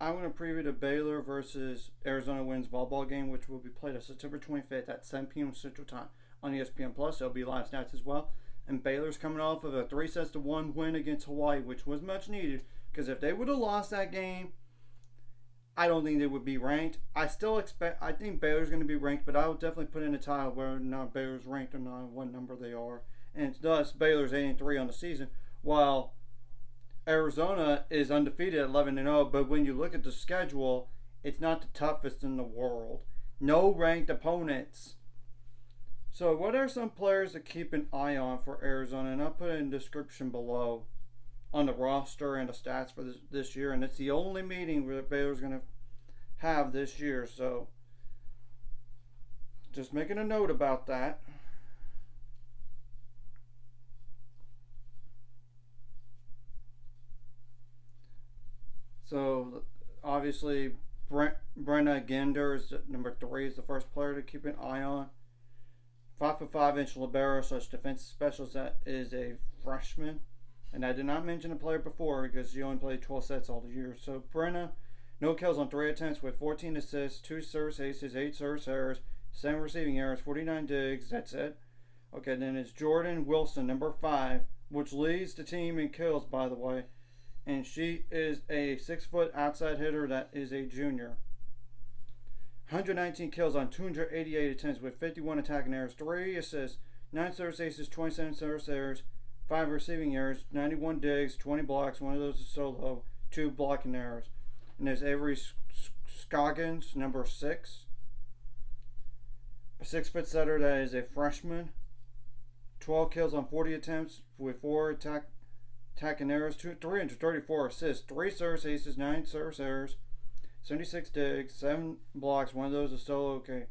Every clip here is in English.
I'm going to preview the Baylor versus Arizona Winds volleyball game, which will be played on September 25th at 7 p.m. Central Time on ESPN Plus. There'll be live stats as well. And Baylor's coming off of a 3-1 win against Hawaii, which was much needed. Because if they would have lost that game, I don't think they would be ranked. I think Baylor's going to be ranked, but I will definitely put in a tile whether or not Baylor's ranked or not, what number they are. And thus, Baylor's 8-3 on the season, while Arizona is undefeated at 11-0. But when you look at the schedule, it's not the toughest in the world. No ranked opponents. So, what are some players to keep an eye on for Arizona? And I'll put it in the description below on the roster and the stats for this year. And it's the only meeting where Baylor's going to have this year. So, just making a note about that. So, obviously, Brenna Gender is number 3, is the first player to keep an eye on. 5'5" libero / defensive specialist that is a freshman. And I did not mention a player before because she only played 12 sets all the year. So Brenna, no kills on 3 attempts with 14 assists, 2 service aces, 8 service errors, 7 receiving errors, 49 digs. That's it. Okay, then it's Jordan Wilson, number 5, which leads the team in kills, by the way. And she is a 6-foot outside hitter that is a junior. 119 kills on 288 attempts with 51 attacking errors, 3 assists, 9 service aces, 27 service errors, 5 receiving errors, 91 digs, 20 blocks, 1 of those is solo, 2 blocking errors. And there's Avery Scoggins, number 6, a 6-foot setter that is a freshman. 12 kills on 40 attempts with 4 attacking errors, 334 assists, 3 service aces, 9 service errors, 76 digs, 7 blocks, 1 of those is solo. Okay.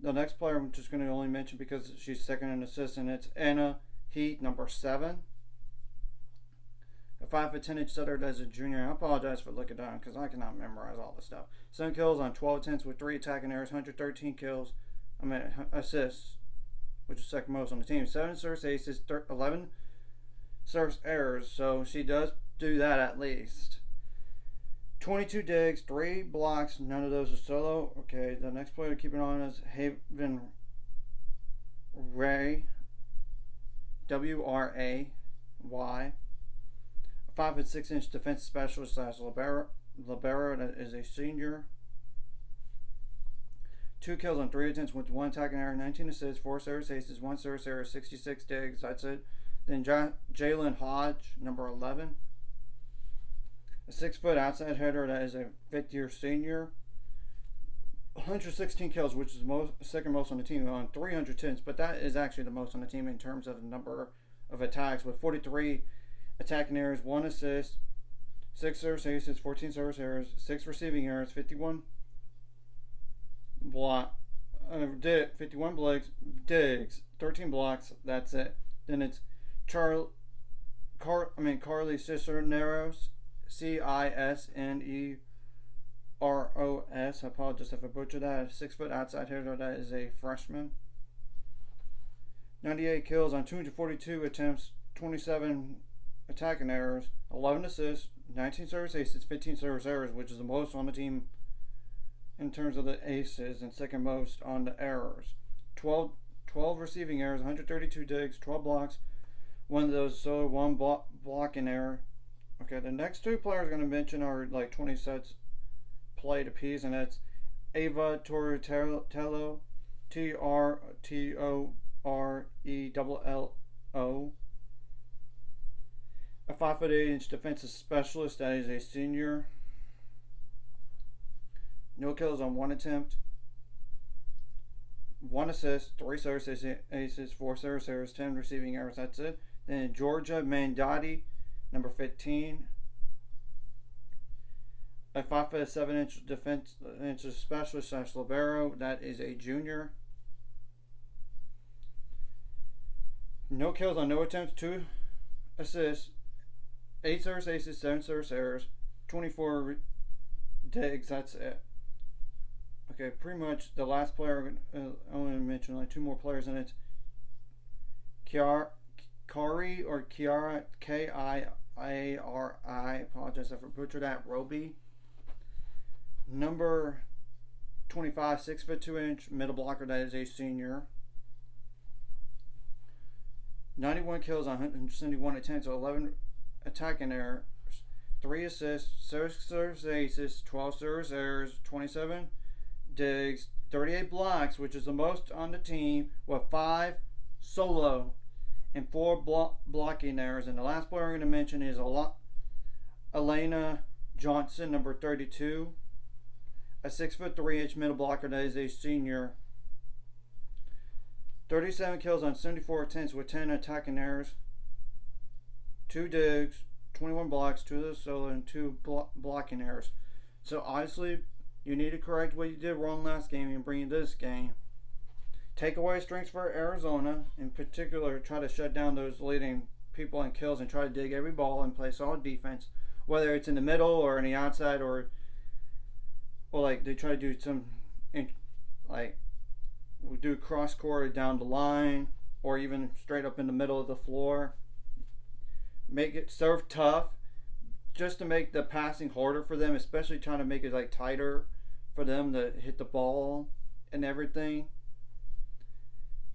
The next player I'm just going to only mention because she's second in assists, and it's Anna Heat, number 7. A 5'10" setter as a junior. I apologize for looking down because I cannot memorize all this stuff. 7 kills on 12 attempts with 3 attacking errors, 113 assists, which is second most on the team. 7 service aces, 11 service errors, so she does do that at least. 22 digs, 3 blocks, none of those are solo. Okay, the next player to keep an eye on is Haven Ray, W-R-A-Y, a 5'6" defensive specialist / libero that is a senior. 2 kills on 3 attempts with 1 attacking error, 19 assists, 4 service aces, 1 service error, 66 digs. That's it. Then Jalen Hodge, number 11. A 6-foot outside hitter that is a 5th-year senior. 116 kills, which is second most on the team on 300 attempts, but that is actually the most on the team in terms of the number of attacks, with 43 attacking errors, 1 assist, 6 service aces, 14 service errors, 6 receiving errors, 51 digs, 13 blocks. That's it. Then it's Carly Cisneros, Cisneros. I apologize if I butchered that. 6-foot outside hitter that is a freshman. 98 kills on 242 attempts, 27 attacking errors, 11 assists, 19 service aces, 15 service errors, which is the most on the team in terms of the aces and second most on the errors. 12 receiving errors, 132 digs, 12 blocks, 1 of those solo, 1 blocking error. Okay, the next 2 players I'm going to mention are like 20 sets played apiece, and that's Ava Toritello, Torello, a 5'8" defensive specialist that is a senior. No kills on 1 attempt, 1 assist, 3 service aces, 4 service errors, 10 receiving errors. That's it. Then Georgia Mandotti, number 15. A 5'7" defensive specialist / libero that is a junior. No kills on no attempts, 2 assists, 8 service aces, 7 service errors, 24 digs. That's it. Okay, pretty much the last player I only mention like 2 more players, and it's Kari or Kiara, Kiari. Apologize if I butchered that. Roby. Number 25, 6'2" middle blocker, that is a senior. 91 kills on 171 attempts, 11 attacking errors, 3 assists, 6 service aces, 12 service errors, 27 digs, 38 blocks, which is the most on the team, with 5 solo and 4 blocking errors. And the last player I'm going to mention is Elena Johnson, number 32, a 6'3" middle blocker, that is a senior. 37 kills on 74 attempts with 10 attacking errors, 2 digs, 21 blocks, 2 of those solo, and 2 blocking errors. So obviously, you need to correct what you did wrong last game and bring it this game. Take away strengths for Arizona. In particular, try to shut down those leading people in kills and try to dig every ball and play solid defense, whether it's in the middle or on the outside, or like they try to do some like we do cross court down the line, or even straight up in the middle of the floor. Make it serve tough, just to make the passing harder for them, especially trying to make it like tighter for them to hit the ball and everything.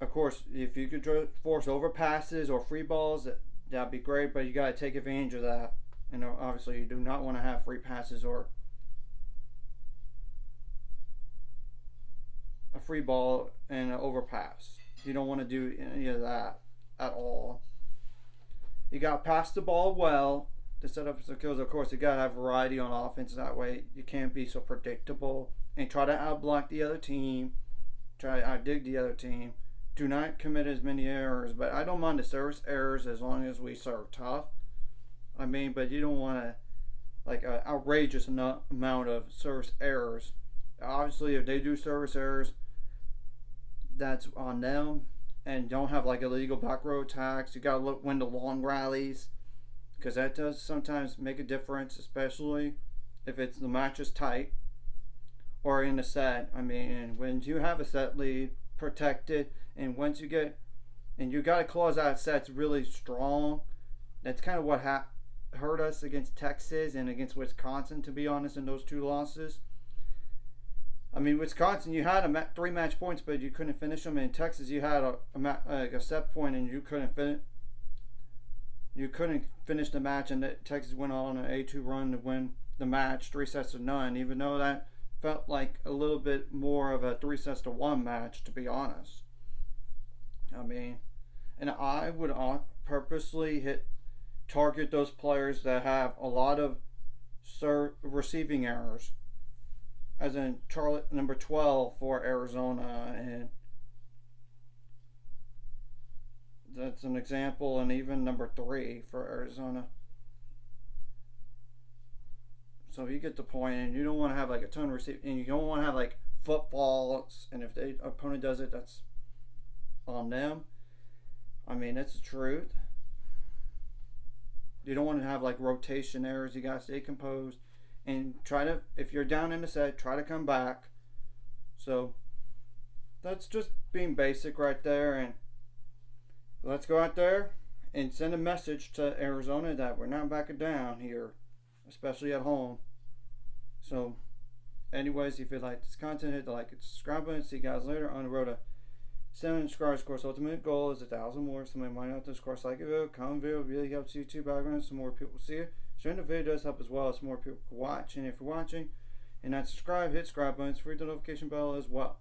Of course, if you could force over passes or free balls, that'd be great, but you got to take advantage of that. And obviously, you do not want to have free passes or a free ball and an overpass. You don't want to do any of that at all. You got to pass the ball well to set up some kills. Of course, you got to have variety on offense. That way, you can't be so predictable and try to outblock the other team. Try to outdig the other team. Do not commit as many errors. But I don't mind the service errors as long as we serve tough. I mean, but you don't want to like an outrageous amount of service errors. Obviously, if they do service errors, that's on them. And don't have like illegal back row attacks. You gotta win the long rallies, because that does sometimes make a difference, especially if the match is tight or in a set. I mean, when you have a set lead, protect it, and once you gotta close out sets really strong. That's kind of what hurt us against Texas and against Wisconsin, to be honest, in those 2 losses. I mean, Wisconsin, you had 3 match points, but you couldn't finish them. In Texas, you had a set point, and you couldn't finish the match. And Texas went on an A2 run to win the match, 3-0, even though that felt like a little bit more of a 3-1 match, to be honest. I mean, and I would purposely target those players that have a lot of receiving errors, as in Charlotte, number 12 for Arizona, and that's an example, and even number 3 for Arizona. So you get the point, and you don't want to have like a ton of receiving, and you don't want to have like footfalls, and if the opponent does it, that's on them. I mean, that's the truth. You don't want to have like rotation errors. You gotta stay composed and try to, if you're down in the set, try to come back. So that's just being basic right there. And let's go out there and send a message to Arizona that we're not backing down here, especially at home. So anyways, if you like this content, hit the like and subscribe button. See you guys later on the road to 7 subscribers. Of course, ultimate goal is 1,000 more. Somebody might not this course like a video, comment video, really helps YouTube algorithm, so more people see it. Sharing the video does help as well, so more people can watch. And if you're watching and not subscribed, hit subscribe button, hit the notification bell as well.